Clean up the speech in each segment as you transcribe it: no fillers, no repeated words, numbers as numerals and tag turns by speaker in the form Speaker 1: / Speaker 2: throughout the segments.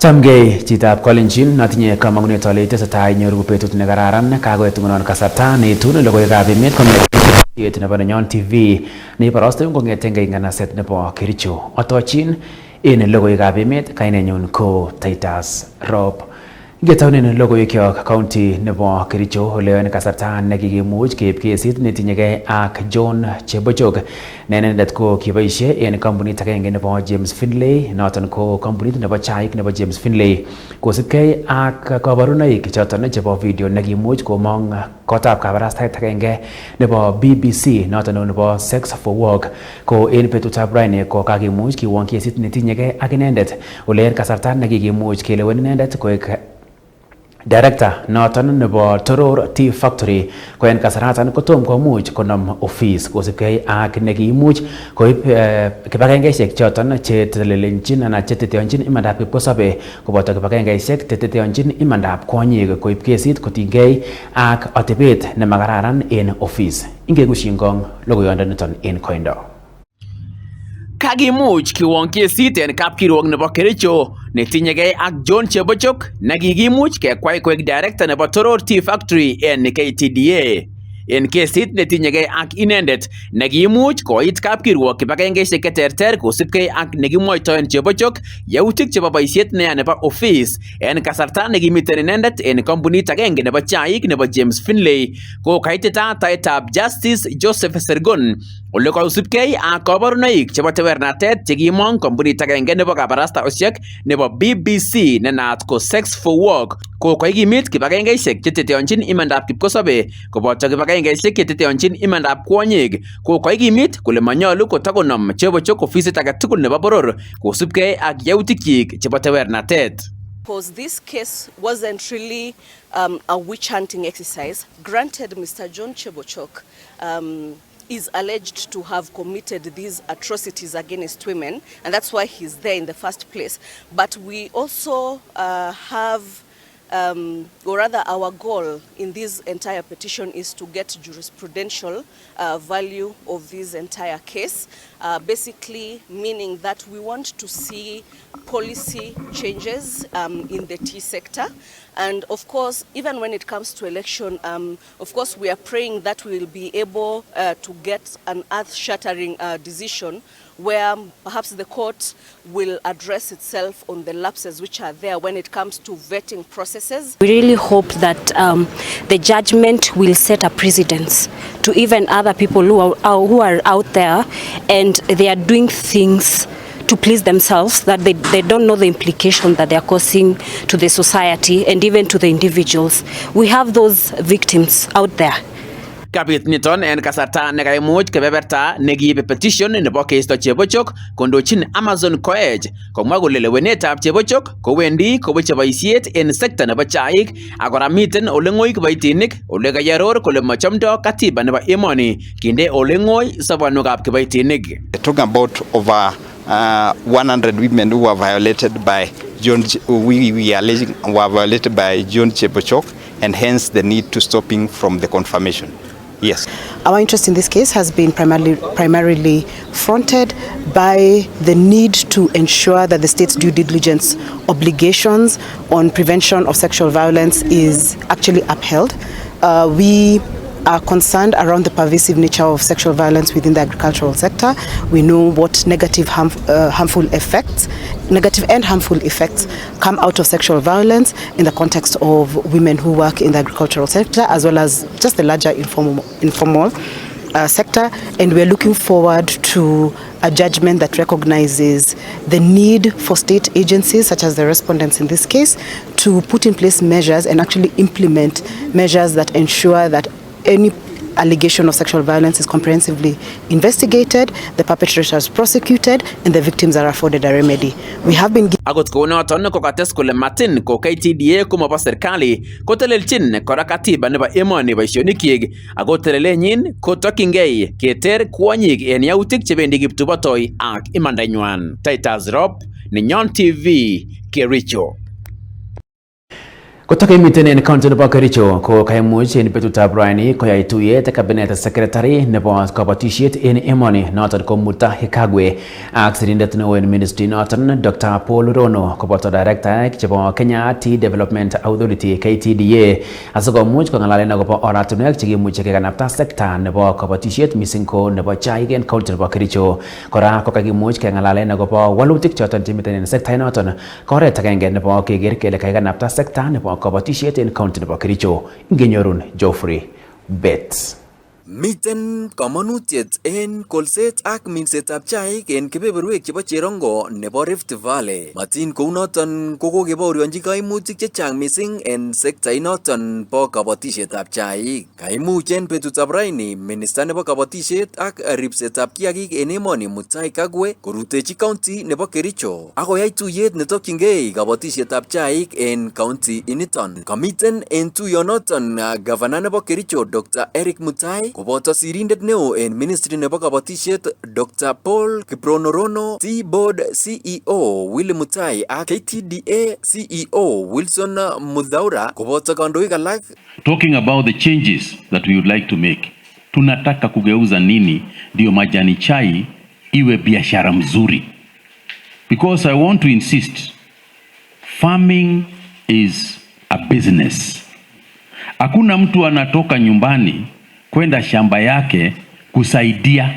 Speaker 1: Chamgei chitab Kolenjin natinye kamangunet ale tesetai nyoru betut ne kararan kakoet ngunon kasarta netun logoiwekab emet kong'et nebo Nenyon TV neiborostoi kong'etengei nganaset nebo Kericho. Otochin en logoiwekab emet, kainenyun ko Titus Rop. Ngetaunen logoiwekyok county nebo Kericho ole en kasarta nekikimuch keib kesit netinyegei ak John Chebochok. Ne inendet ko kiboisie en kampunit agenge nebo James Finlay, noton ko kampunit nebo chaik nebo James Finlay, kosibgei ak kabarunoik choton chebo video nekimuch komong kotab kabarastaet agenge nebo BBC noton nebo Sex for Work. Ko en betutab raini ko kakimuch kiwong kesit netinyegei ak inendet ole en kasarta nekikimuch kelewen inendet koek Director noton nebo Toror Tea Factory ko en kasaratan kotom komuch konam office kosibgei ak nekiimuch koib kibagengeisiek choton chetelelchin anan cheteteonchin imandab kipkosobe koboto kibagengeisiek cheteteonchin imandab kwonyik koib kesit kotinygei ak atebet nemakararan en office. Ingegusyin kong logoiyondoniton en koindo. Kakimuch kiwong kesit en kapkirwok nebo Kericho netinyegei ak John Chebochok nekikimuch kekwai koek director nebo Toror Tea Factory en KTDA. En kesit netinyegei ak inendet nekiimuch koit kapkirwok kibagengeisiek cheterter kosibgei ak nekimwoitoen Chebochok yautik chebo boisiet neya nebo office en kasarta nekimiten inendet en kampunit agenge nebo chaik nebo James Finlay, ko kaitita taetab Justice Joseph Sergon ole kosibgei ak kabarunoik chebo tewernatet chekimong kampunit agenge nebo kabarastaosiek nebo BBC nenaat ko Sex for Work, ko koikimit kibagengeisiek cheteteonchin imandab kipkosobe koboto kibagengeisiek cheteteonchin imandab kwonyik, ko koikimit kole manyolu kotakonam Chebochok ofisit age tugul nebo boror kosibgei ak yautikyik chebo tewernatet.
Speaker 2: Because this case wasn't really a witch hunting exercise. Granted, Mr. John Chebochok is alleged to have committed these atrocities against women, and that's why he's there in the first place. But we also have or rather our goal in this entire petition is to get jurisprudential value of this entire case, basically meaning that we want to see policy changes in the tea sector. And of course, even when it comes to election, of course, we are praying that we will be able to get an earth-shattering decision where perhaps the court will address itself on the lapses which are there when it comes to vetting processes.
Speaker 3: We really hope that the judgment will set a precedence to even other people who are out there and they are doing things to please themselves, that they don't know the implication that they are causing to the society and even to the individuals. We have those victims out there.
Speaker 1: Kapit niton en kasarta nekaimuch kebeberta nekiibe petition nebo keisto Chebochok kondochin Amazon Koech, komwa kole lewenetab Chebochok kowendi koweche boisiet en sekta nebo chaik ak kora miten ole ng'oi kiboitinik ole kayaror kole machamdo katiba nebo emoni kinde ole ng'oi sobonwekab kiboitinik.
Speaker 4: Talking about over 100 women who were violated by John Chebochok, and hence the need to stopping from the confirmation. Yes.
Speaker 5: Our interest in this case has been primarily fronted by the need to ensure that the state's due diligence obligations on prevention of sexual violence is actually upheld. We are concerned around the pervasive nature of sexual violence within the agricultural sector. We know what negative and harmful effects come out of sexual violence in the context of women who work in the agricultural sector, as well as just the larger informal sector. And we're looking forward to a judgment that recognizes the need for state agencies, such as the respondents in this case, to put in place measures and actually implement measures that ensure that any allegation of sexual violence is comprehensively investigated, the perpetrators prosecuted, and the victims are afforded a remedy. We have been
Speaker 1: Agot kounoton kokates kole matin ko KTDA komobo serikali kotelelchin kora katiba nebo emoni boisionikyik ako telelenyin kotokyingei keter kwonyik en yautik chebendi kiptubotoi ak imandanywan. Titus Rop, Nenyon TV, Kericho. Kotakemiten en county nebo Kericho ko kaimuch en betutab raini koyai tuyet cabinet secretary nebo kabatisiet en emoni noton ko Mutahi Kagwe ak sirindet neo en ministry noton Dr. Paul Rono koboto director chebo Kenya Tea Development Authority KTDA asikomuch kong'alalen akobo oratinwek chekimuche kekanapta sekta nebo kabatisiet mising ko nebo chaik en county nebo Kericho. Kora ko kakimuch keng'alalen akobo walutik choton chemiten en sekta inoton ko oret agenge nebo keker kele kakikanapta sekta nebo kabatisiet en county nebo Kericho. Ngenyorun Geoffrey Bet.
Speaker 6: Miten kamanutiet en kolset ak minsetab chaik en kebeberwek chebo Cherongo nebo Rift Valley. Matin kounoton ko kokebaorionji kaimutik chechang mising en sekta inoton bo kabatisietab chaik. Kaimuch en betutab raini minister nebo kabatisiet ak ripsetab kiagik en emoni Mutahi Kagwe korutechi county nebo Kericho akoyai tuyet netokyingei kabatisietab chaik en county initon. Kamiten en tuyonoton governor nebo Kericho Dr. Eric Mutai koboto sirindet neo en ministry nebo kabatisiet Dr. Paul Kiprono T-Board CEO Willy Mutai ak KTDA CEO Wilson Mudhaura koboto kandoik alak.
Speaker 7: Talking about the changes that we would like to make. Tunataka kugeuza nini ndio majani chai iwe biashara mzuri. Because I want to insist, farming is a business. Hakuna mtu anatoka nyumbani kwenda shamba yake kusaidia.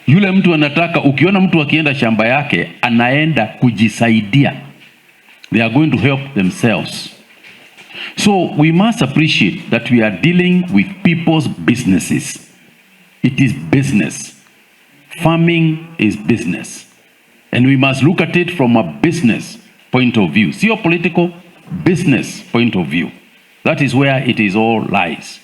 Speaker 7: Yule mtu anataka, ukiona mtu akienda shamba yake anaenda kujisaidia. They are going to help themselves. So we must appreciate that we are dealing with people's businesses. It is business. Farming is business. And we must look at it from a business point of view. See, a political business point of view. That is where it is all lies.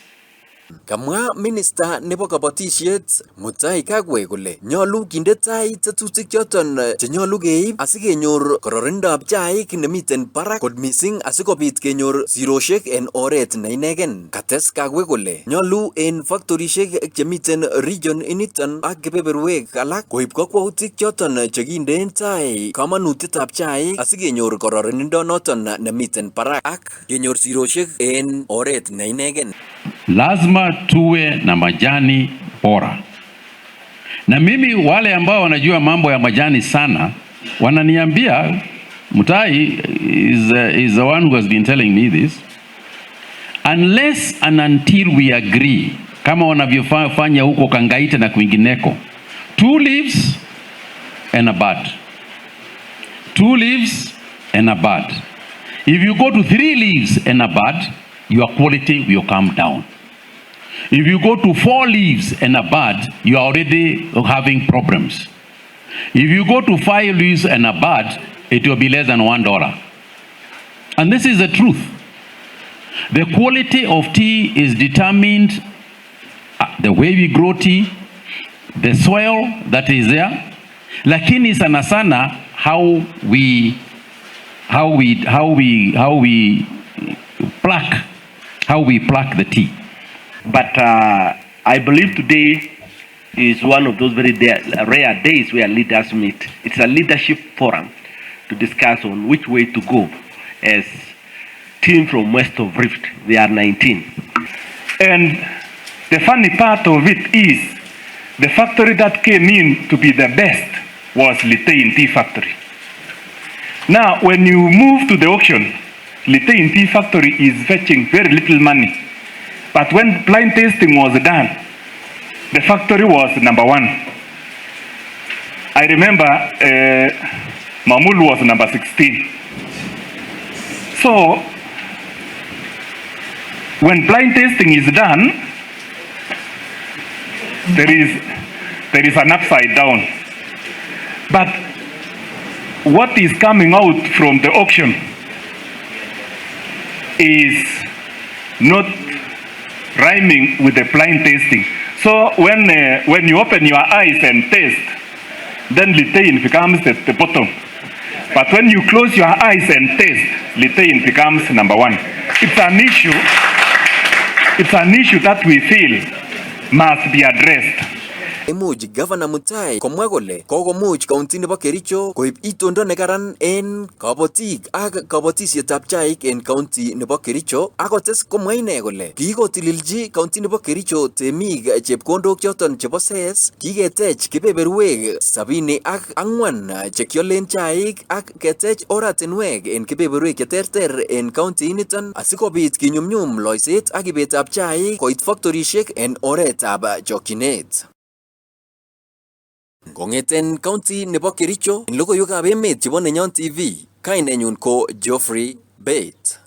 Speaker 6: Kamwa minister nebo kabatisiet Mutahi Kagwe kole nyolu kinde tai tetutik choton chenyolu keib asikenyor kororonindab chaik nemiten barak kot mising asikobit kenyor siroshek en oret ne inegen. Kates Kagwe kole nyolu en factorishek chemiten region initon ak kebeberwek alak koib kakwautik choton chekindeen tai kamanutietab chaik asikenyor kororonindo noton nemiten barak ak kenyor siroshek en oret ne inegen.
Speaker 7: Lazima tuwe na majani bora. Na mimi wale ambao wanajua mambo ya majani sana wananiambia, Mutahi is the one who has been telling me this, unless and until we agree kama wanavyofanya huko Kangaite na kwingineko, 2 leaves and a bud, 2 leaves and a bud. If you go to 3 leaves and a bud, your quality will come down. If you go to 4 leaves and a bud, you are already having problems. If you go to 5 leaves and a bud, it will be less than $1. And this is the truth. The quality of tea is determined the way we grow tea, the soil that is there, lakini sana sana how we pluck the tea.
Speaker 8: But I believe today is one of those very rare days where leaders meet. It's a leadership forum to discuss on which way to go as team from west of Rift. They are 19.
Speaker 9: And the funny part of it is the factory that came in to be the best was Litein Tea Factory. Now, when you move to the auction, Litein Tea Factory is fetching very little money. But when blind tasting was done, the factory was number 1. I remember Mamul was number 16. So, when blind tasting is done, there is an upside down. But what is coming out from the auction is not rhyming with the blind tasting. So when you open your eyes and taste, then Litein becomes at the bottom. But when you close your eyes and taste, Litein becomes number 1. It's an issue that we feel must be addressed.
Speaker 6: Imuch Governor Mutai komwa kole kokomuch kaunti nebo Kericho koib itondo nekaran en kabotik ak kabotisietab chaik en kaunti nebo Kericho akotes komwa ine kole kikotililji kaunti nebo Kericho temik chepkondok choton chebo SES kiketech kebeberwek 74 chekiolen chaik ak ketech oratinwek en kebeberwek cheterter en kaunti initon asikobit kinyumnyum loiset ak ibetab chaik koit factorishek en oretab chokchinet. Kongeten kaunti nebo Kericho en logoiwekab emet chebo Nenyon TV, kainenyun ko Geoffrey Bett.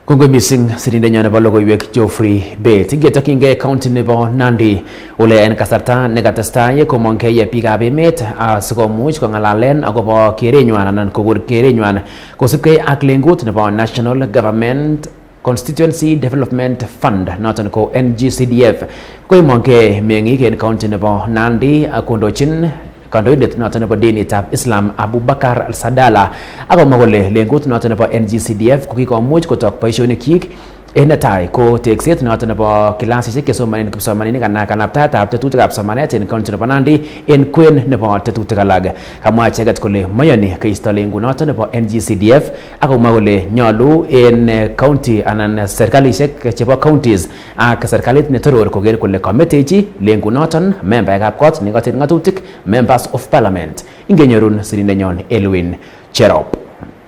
Speaker 1: Kongoi missing sirindenyo nebo logoiwek Geoffrey Bett. Ingetokyingei county nebo Nandi ole en kasarta nekatestai komongkei biikab emet asikomuch kong'alalen akobo kerenywan anan kokur kerenywan kosubkei ak lengut nebo National Government Constituency Development Fund noton ko NGCDF koimongkei meng'ik en county nebo Nandi kondochin kandoindet noton nebo dinitab Islam Abubakar Al-Sadala akomwa kole lengut noton nebo NGCDF kokikomuch kotok boisionikyik en netai ko tekset noton nebo kilasisiek chesomanen kipsomaninik anan kanaptaetab tetutikab somanet en county nebo Nandi en kwen nebo tetutik alak. Kamwa icheket kole mayoni keisto lengut noton nebo NGCDF akomwa kole nyolu en county anan serkalisiek chebo counties ak serkalit netoror koker kole kametechi lengut noton membaekab kot nekotet ng'atutik members of parliament. Ingenyorun sirindenyon Elwin Cherop.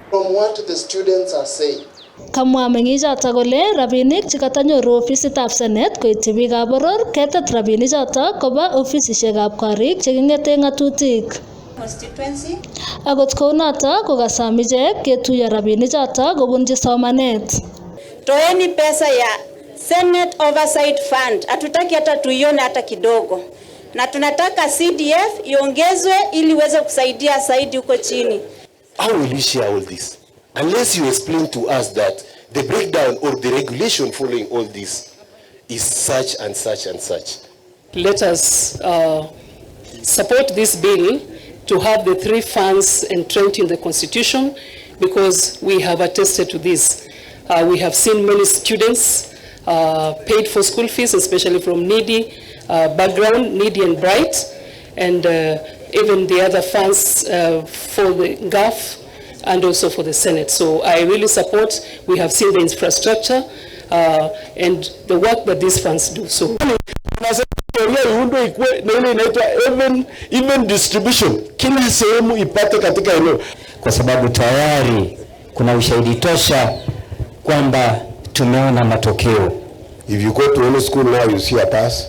Speaker 10: From what the students are saying,
Speaker 11: Kamwa meng'ichoto kole rabinik chekatanyoru ofisitab Senate koityi biikab boror ketet rabinichoto koba ofisisiekab korik cheking'ete ng'atutik.
Speaker 12: Constituency.
Speaker 11: Akot kounoto kokasam ichek ketuiyo rabinichoto kobunji somanet.
Speaker 12: Toeni pesa ya Senate Oversight Fund. Hatutaki hata tuione hata kidogo. Na tunataka CDF iongezwe ili iweze kusaidia zaidi huko chini.
Speaker 10: how will you share all this? Unless you explain to us that the breakdown or the regulation following all this is such and such and such.
Speaker 13: Let us support this bill to have the three funds entrenched in the Constitution, because we have attested to this. We have seen many students paid for school fees, especially from needy background, needy and bright, and even the other funds for the GAF and also for the Senate. So I really support. We have seen the infrastructure and the work that these funds do. So
Speaker 10: even distribution, kila sehemu ipate katika eneo,
Speaker 14: kwa sababu tayari kuna ushahidi tosha kwamba tumeona matokeo.
Speaker 10: If you go to any school now, you see a pass,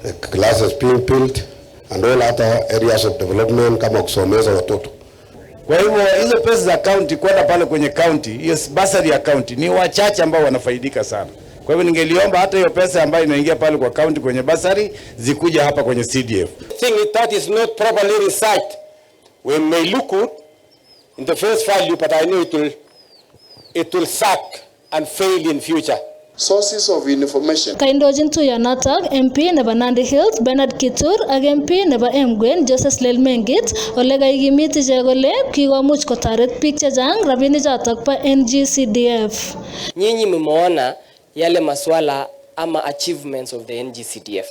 Speaker 10: the classes being built, and all other areas of development kama kusomeza watoto.
Speaker 15: Kwa hivyo hizo pesa za county kwenda pale kwenye county, hiyo basari ya county ni wachache ambao wanafaidika sana. Kwa hivyo ningeliomba hata hiyo pesa ambayo inaingia pale kwa county kwenye basari zikuja hapa kwenye CDF.
Speaker 10: Thing that is not properly researched, we may look good in the first value, but I know it will suck and fail in future. Sources of information.
Speaker 11: Kaindojin tuyonotok MP nebo Nandi Hills Bernard Kitur ak MP nebo Emgwen Joseph Lelmengit ole kaikimit ichek kole kikomuch kotaret biik chechang rabinichotok pa NGCDF.
Speaker 16: Nyinyi mmeona yale maswala ama achievements of the NGCDF,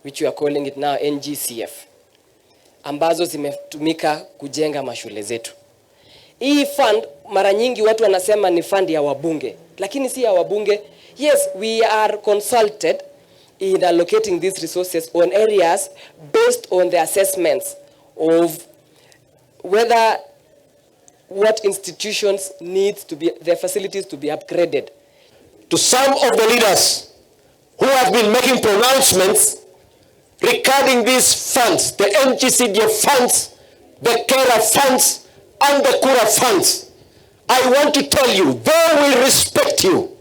Speaker 16: which we are calling it now NGCF, ambazo zimetumika kujenga mashule zetu. Hii fund mara nyingi watu wanasema ni fund ya wabunge, lakini si ya wabunge. Yes, we are consulted in allocating these resources on areas based on the assessments of whether what institutions need to be, their facilities to be upgraded.
Speaker 10: To some of the leaders who have been making pronouncements regarding these funds, the NGCDF funds, the CARA funds, and the Kura funds, I want to tell you, they will respect you.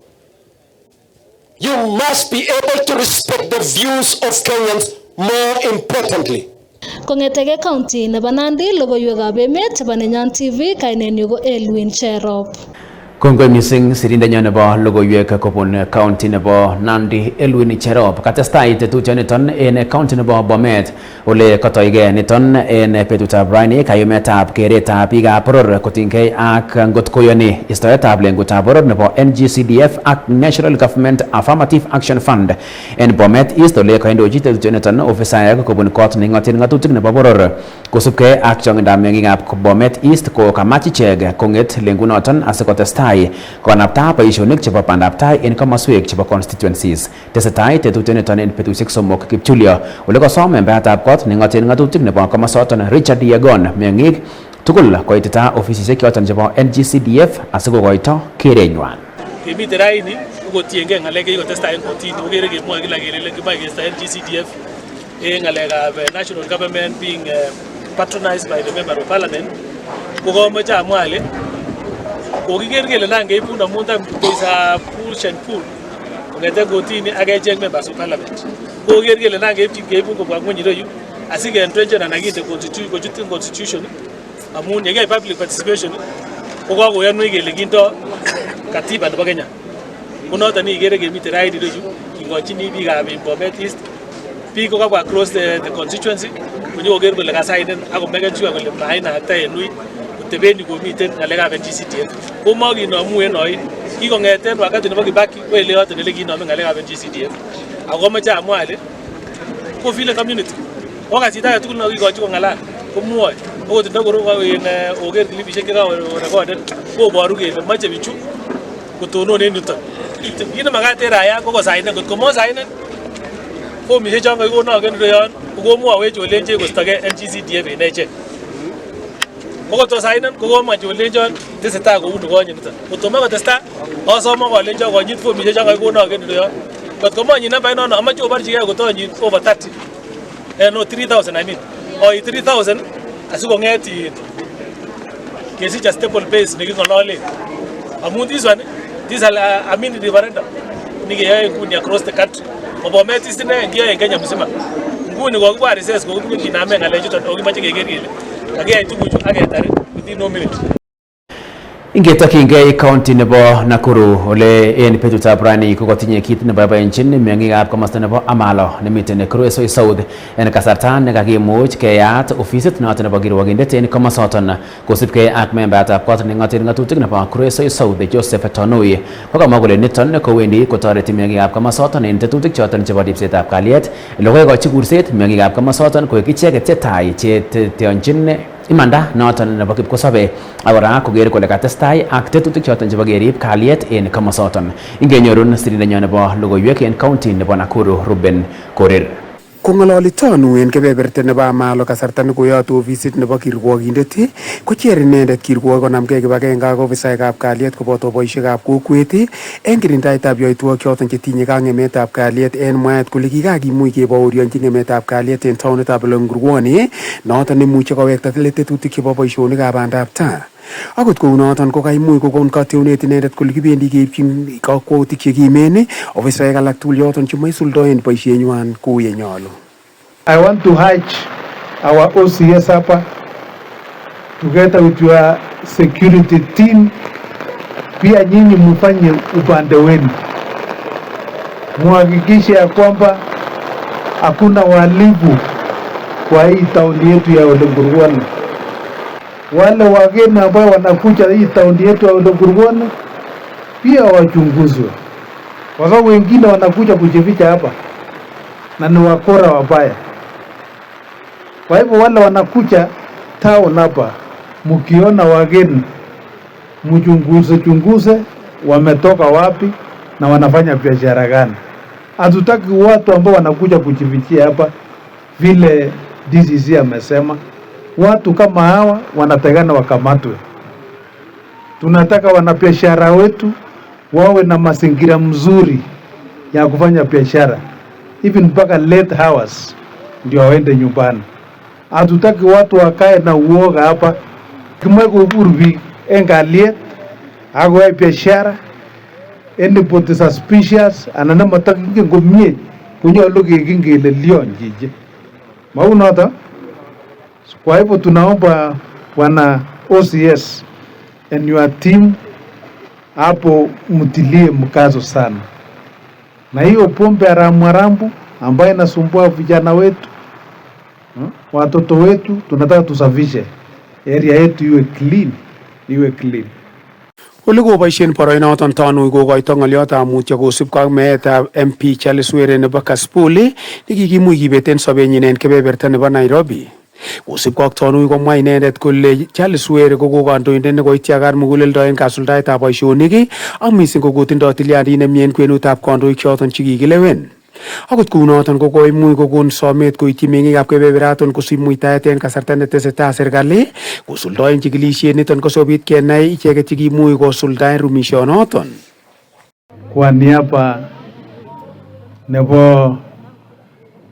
Speaker 10: You must be able to respect the views of Kenyans more importantly.
Speaker 11: Kongetege county nebo Nandi logoiwekab emet chebo Nenyon TV kainenyu ko Elwin Cherop.
Speaker 1: Kongoi mising sirindenyo nebo logoiwek kobun county nebo Nandi Elwin Cherop katestai tetutioniton en county nebo Bomet ole kotoige niton en betutab raini kayumetab keretab biikab boror kotinygei ak ngot koyoni istoetab lengutab boror nebo NGCDF ak National Government Affirmative Action Fund en Bomet East ole koindochi tetutioniton ofisaek kobun kot neng'otin ng'atutik nebo boror kosubkei ak chong'indab meng'ikab Bomet East ko kamach ichek kong'et lengunoton asikotestai konapta boisionik chebo bandaptai en komoswek chebo constituencies. Tesetai tetutioniton en betusiek somok kipchulyo ole kosom membeatab kot neng'oten ng'atutik nebo komosoton Richard Yegon meng'ik tugul koitita ofisisiek choton chebo NGCDF asikokoito kerenywan.
Speaker 17: Kemite raini kotiengei ng'alek chekikotestai en kotini kokere kemwoe kila kele kimoe keista NGCDF en ng'alekab national government being patronized by the member of parliament kokomoche amwa ale kokiker kele nan keibun amun tam keisa push and pull kong'eten kotini ak echek members of parliament koker kele nan keibun kobwa ngweny ireyu asikentrenchen anan kinde kochut constitution amun yekiyai public participation kokakoyanwech kele kindo katiba nebo Kenya konoton ikere kemite raini ireyu kikochini biikab Bomet East biik kokabwa across the constituency konyokoker kole kasainen ako make sure kole mainakta en ui tebeni komiten ng'alekab NGCDF komakinomu en oin kikong'eten wakati nebo Kibaki ko ele yoton ele kinome ng'alekab NGCDF ako moche amwa ale ko vile community wakasit age tugul nekikochi kong'alal komwoe okot ndokoroen oker klipisiek chekakorekorden koboru kele moche bichu kotonon en yuton kit nemakat en raia ko kosainen kot komosainen fomisiek chon kakikonoken ireyon kokomwowech olenchech kostogei NGCDF en echek kokotosainen kokomach olenchon tesetai kou nikonye niton kotomo kotestai asome kolenchon konyit fomisiek chon kakikonoken ireyon kot komonyi nambait nono amoche oborchigei kotonyit over 30 no 3000 I mean oi 3000 asikong'et kesich a stable base neking'ololen amun this I mean referendum nikeyoe nguni across the country Bomet East ine kiyoe en Kenya mzima nguni kokibwa recess kokibunu kiname ng'alechuton okimoche keker kele kakiyai tuguchu ak ketar within no minute.
Speaker 1: Ingetokyingei county nebo Nakuru ole en betutab rani kokotinye kit neboiboenchin meng'ikab komosta nebo Amalo nemiten Kuresoi South en kasarta nekakimuch keyat ofisit noton nebo kirwokindet en komosoton kosibkei ak membayatab kot neng'oten ng'atutik nebo Kuresoi South Joseph Tonui kokamwa kole niton kowendi kotoreti meng'ikab komosoton en tetutik choton chebo ripsetab kalyet ele koikochi kurset meng'ikab komosoton koek icheket chetai cheteteonchin imanda noton nebo kipkosobe ak kora koker kole katestai ak tetutik choton chebo kerib kalyet en komosoton. Ingenyorun sirindenyo nebo logoiwek en county nebo Nakuru Ruben Korir.
Speaker 18: Kong'ololi Tonu en kebeberta nebo Amalo kasarta nekoyote ofisit nebo kirwokindet kocher inendet kirwok konamgei kibagenge ak ofisaekab kalyet koboto boisiekab kokwet en kirindaetab yoitwogik choton chetinye ak ng'emetab kalyet en mwaet kole kikakimuch kebaorionchi ng'emetab kalyet en taonitab Longruoni noton nemuche kowekta tetutik chebo boisionikab bandab tai. Akot kounoton kokaimuch kokon kateunet inendet kole kibendi keibchin kakwautik chekimen ofisaek alak tugul yoton chemaisuldoen boisienywan kou yenyolu.
Speaker 19: I want to urge our OCS hapa together with your security team, pia nyinyi mfanye upande wenu, muhakikishe ya kwamba hakuna wahalifu kwa hii tauni yetu ya Olengurwani. Wale wageni ambao wanakuja hii tauni yetu ya Olengurwani pia wachunguzwe, kwa sababu wengine wanakuja kujificha hapa na ni wakora wabaya. Kwa hivyo wale wanakuja town hapa, mkiona wageni mchunguze wametoka wapi na wanafanya biashara gani. Hatutaki watu ambao wanakuja kujifichia hapa vile DCC amesema. Watu kama hawa wanatakana wakamatwe. Tunataka wanabiashara wetu wawe na mazingira mzuri ya kufanya biashara, even mpaka late hours ndio waende nyumbani. Hatutaki watu wakae na uoga hapa. Kimweko urbi engalie agwe biashara anybody suspicious anana mataki ngomie kunyolu kekingele lion jije maunota. Kwa hivyo tunaomba wana OCS and your team hapo mtilie mkazo sana. Na hiyo pombe haramu ambayo inasumbua vijana wetu, watoto wetu, tunataka tusafishe area yetu iwe clean.
Speaker 18: Ole koboisien boroinoton tanui kokoito ng'oliotab mutyo kosubkei ak meetab MP Charles Were nebo Kasipul nekikimuch kibeten sobenyin en kebeberta nebo Nairobi. Kosubkei ak tanui komwa inendet kole Charles Were ko kandoindet nekoityakat muguleldo en kasuldaetab boisionik ak missing ko kotindoi tilyandit nemie en kwenutab kandoik choton chekikilewen. Akot kounoton ko koimuch kokon somet koityi meng'ikab kebeberaton kosib muitaet en kasarta netesetai serikali kosuldaen chikilisiet niton kosobit kenai icheket chekimuch kosuldaen rumishonoton.
Speaker 19: Kwa niaba nebo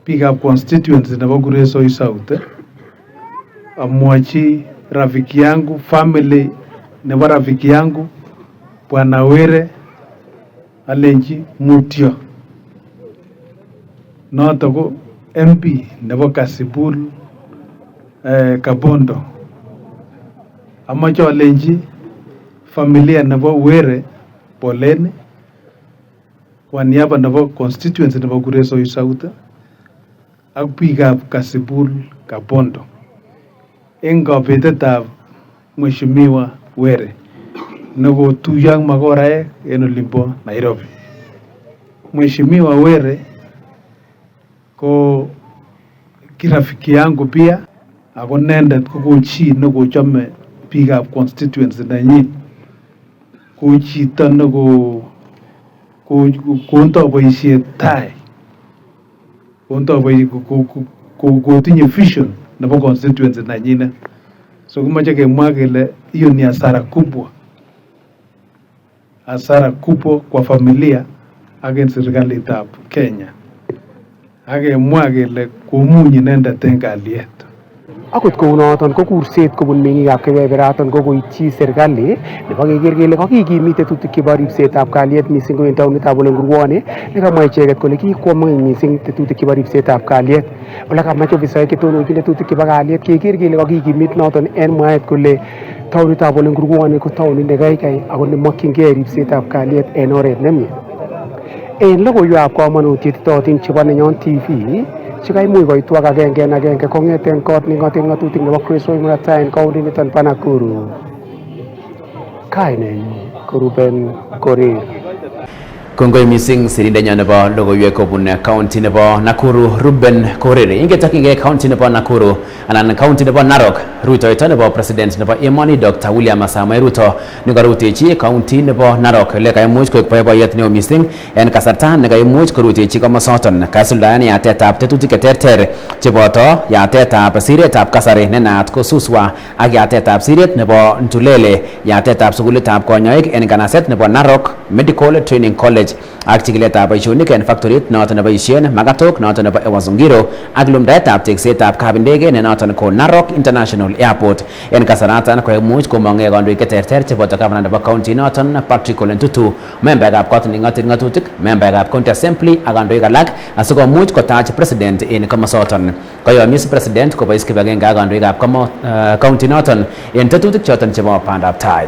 Speaker 19: biikab constituency nebo Kuresoi South, amwachi rafiki yangu, family nebo rafiki yangu Bwana Were alenji mutyo. Noto ko MP nebo Kasipul Kabondo. Amache alenji familia nebo Were poleni kwa niaba nebo constituency nebo Kuresoi South ak biikab Kasipul Kabondo en kabetetab Mheshimiwa Were nekotuiyo ak makoraek en olimbo Nairobi. Mheshimiwa Were ko kirafiki yangu pia, ako nendet ko chi nekochome biikab constituency nenyin, ko chito kondo boisiet tai, kotinye vision nebo constituency nenyin. So kumache kemwa kele hiyo ni hasara kubwa kwa familia ak en serikalitab Kenya. Akemwa kele komuny inendet en kalyet.
Speaker 18: Akot kounoton ko kurset kobun meng'ikab kebeberaton ko koityi serikali nebo keker kele kakikimit tetutik chebo ripsetab kalyet missing ko en taonitab Olengurwone nekamwa icheket kole kikwo ng'weny missing tetutik chebo ripsetab kalyet. Ole kamach ofisaek chetononjin tetutik chebo kalyet keker kele kakikimit noton en mwaet kole taonitab Olengurwone ko taonit nekaikai ako nemokyingei ripsetab kalyet en oret nemie. En logoiwekab komonut chetitotin chebo Nenyon TV chekaimuch koitwak agenge en agenge kong'eten kot neng'oten ng'atutik nebo Kuresoi murot tai en kaunti niton bo Nakuru. Kainenyin ko Ruben Korir.
Speaker 1: Kongoi missing sirindenyo nebo logoiwek kobun county nebo Nakuru Ruben Korir. Ingetokyingei county nebo Nakuru anan county nebo Narok, rutoito nebo president nebo emoni Dr. William Samoei Ruto nekarutechi county nebo Narok ole kaimuch koek boiboiyet neo missing en kasarta nekaimuch korutechi komosoton kasuldaen yatetab tetutik cheterter cheboto yatetab siretab kasari nenaat ko Suswa ak yatetab siret nebo Ntulele, yatetab sukulitab konyoik en kanaset nebo Narok Medical Training College ak chikiletab boisionik en factorit noton neboisien Magatok noton nebo Ewasongiro ak lumdaetab teksetab kabindege ne noton ko Narok International Airport. En kasaratan koimuch komong'e kandoik cheterter cheboto gavana nebo county noton Patrick Ole Ntutu, membaekab kot neng'oten ng'atutik, membaekab county assembly ak kandoik alak asikomuch kotach president en komosoton. Koyomis president kobois kibagenge ak kandoikab county noton en tetutik choton chebo bandab tai.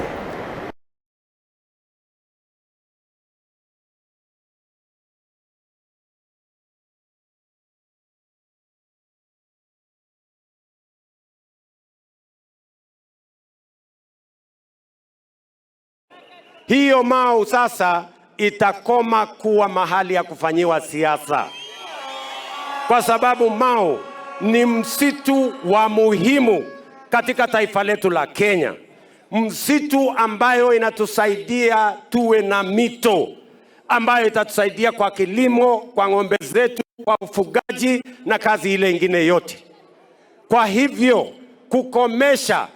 Speaker 10: Hiyo Mau sasa itakoma kuwa mahali ya kufanyiwa siasa, kwa sababu Mau ni msitu wa muhimu katika taifa letu la Kenya, msitu ambayo inatusaidia tuwe na mito ambayo itatusaidia kwa kilimo, kwa ng'ombe zetu, kwa ufugaji na kazi ile ingine yote. Kwa hivyo kukomesha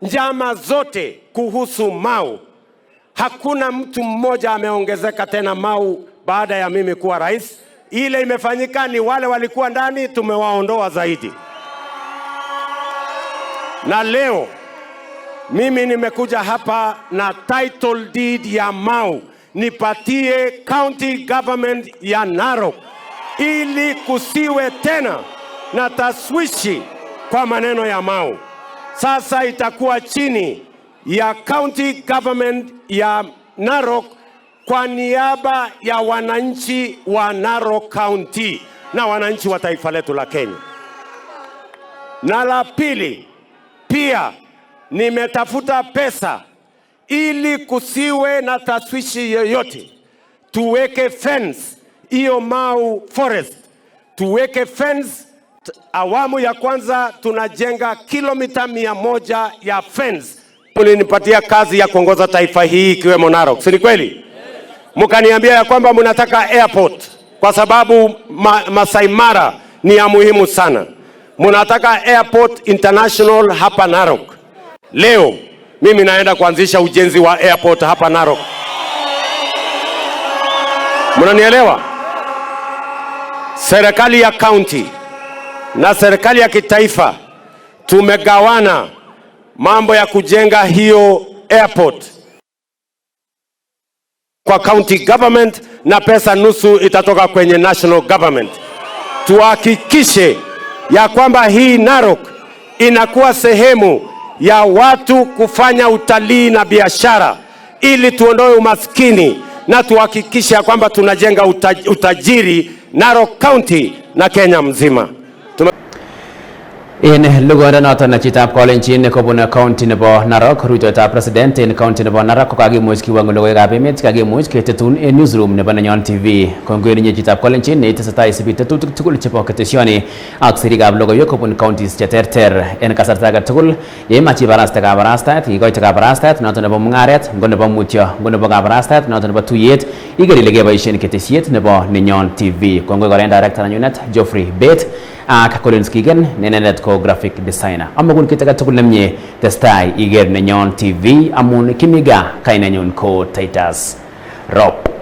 Speaker 10: njama zote kuhusu Mau, hakuna mtu mmoja ameongezeka tena Mau baada ya mimi kuwa rais. Ile imefanyika ni wale walikuwa ndani, tumewaondoa zaidi. Na leo mimi nimekuja hapa na title deed ya Mau nipatie county government ya Narok, ili kusiwe tena na taswishi kwa maneno ya Mau. Sasa itakuwa chini ya county government ya Narok kwa niaba ya wananchi wa Narok County na wananchi wa taifa letu la Kenya. Na la pili, pia nimetafuta pesa ili kusiwe na taswishi yoyote. Tuweke fence hiyo Mau Forest. Tuweke fence. Awamu ya kwanza tunajenga kilomita 100 ya fence. Mlinipatia kazi ya kuongoza taifa hii ikiwemo Narok. Si kweli? Mkaniambia ya kwamba mnataka airport kwa sababu Masai Mara ni ya muhimu sana. Mnataka airport international hapa Narok. Leo mimi naenda kuanzisha ujenzi wa airport hapa Narok. Mnanielewa? Serikali ya county na serikali ya kitaifa tumegawana mambo ya kujenga hiyo airport kwa county government na pesa nusu itatoka kwenye national government. Tuhakikishe ya kwamba hii Narok inakuwa sehemu ya watu kufanya utalii na biashara ili tuondoe umaskini na tuhakikishe ya kwamba tunajenga utajiri Narok County na Kenya mzima.
Speaker 1: In lugoda noton na chitab Kolenjin kobun county nebo Narok, rutoitab president in county nebo Narok kokakimuch kiwango logoiwekab emet kakimuch ketetun en newsroom nebo Nenyon TV. Kongoi ninyi chitab Kolenjin neitesetai isib tetutik tugul chebo ketesioni ak sirikab logoiwek kobun counties cheterter. En kasarta age tugul yeimach ibaraste kabarastaet, ikoite kabarastaet noton nebo mung'aret, ngo nebo mutyo, ngo nebo kabarastaet noton nebo tuyet, iker ile keboisien ketesiet nebo Nenyon TV. Kongoi kora en director nanyunet Geoffrey Bet ak Collins Kigen nenenet ko graphic designer. Amakun kit age tugul nemie testai iger Nenyon TV amun kimiga kainenyun ko Titus Rop.